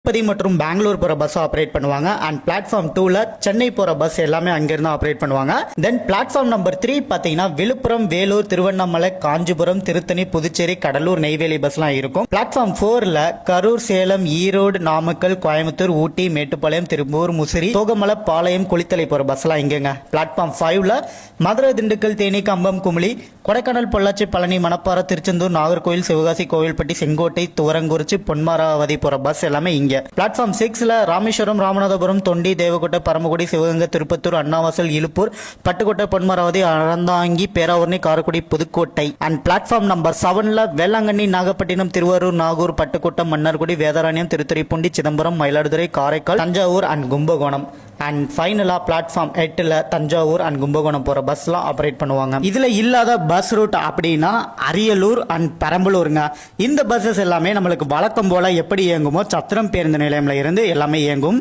திருப்பதி மற்றும் பெங்களூர் போற bus operate பண்ணுவாங்க. அண்ட் பிளாட்ஃபார்ம் 2ல சென்னை போற பஸ் எல்லாமே அங்கிருந்து ஆப்ரேட் பண்ணுவாங்க. தென் பிளாட்ஃபார்ம் நம்பர் 3 பாத்தீங்கன்னா விழுப்புரம், வேலூர், திருவண்ணாமலை, காஞ்சிபுரம், திருத்தணி, புதுச்சேரி, கடலூர், நெய்வேலி பஸ்லாம் இருக்கும். பிளாட்ஃபார்ம் 4ல கரூர், சேலம், ஈரோடு, நாமக்கல், கோயம்புத்தூர், ஊட்டி, மேட்டுப்பாளையம், திருப்பூர், முசிறி, தோகமலை, பாளையம், குளித்தலை போற பஸ்லாம் இங்கங்க. பிளாட்ஃபார்ம் 5ல மதுரை, திண்டுக்கல், தேனி, கம்பம், குமுளி, கொடைக்கானல், பொள்ளாச்சி, பழனி, மணப்பாறை, திருச்செந்தூர், நாகர்கோவில், சிவகாசி, கோவில்பட்டி, செங்கோட்டை, துவரங்குறிச்சி, பொன்மராவதி போற பஸ் எல்லாமே இங்க. பிளாட்ஃபார்ம் 6ல Rameswaram, Ramanathapuram, Thondi, Devakottai, Paramakudi, Sivaganga, Tiruppattur, Annavasal, Illuppur, Pattukkottai, Ponnamaravathi, Aranthangi, Peravurani, Karaikudi, Pudukkottai. And platform number 7ல வேளாங்கண்ணி, நாகப்பட்டினம், திருவாரூர், நாகூர், பட்டுக்கோட்டை, மன்னார்குடி, வேதாரண்யம், திருத்துறைப்பூண்டி, சிதம்பரம், மயிலாடுதுறை, காரைக்கால், தஞ்சாவூர் அண்ட் கும்பகோணம். அண்ட் ஃபைனலா பிளாட்ஃபார்ம் 8ல தஞ்சாவூர் அண்ட் கும்பகோணம் போற பஸ்லாம் ஆப்ரேட் பண்ணுவாங்க. இதுல இல்லாத பஸ் ரூட் அப்படின்னா அரியலூர் அண்ட் பெரம்பலூருங்க. இந்த பஸ்ஸஸ் எல்லாமே நம்மளுக்கு வழக்கம் போல எப்படி இயங்குமோ சத்திரம் பேருந்து நிலையம்ல இருந்து எல்லாமே இயங்கும்.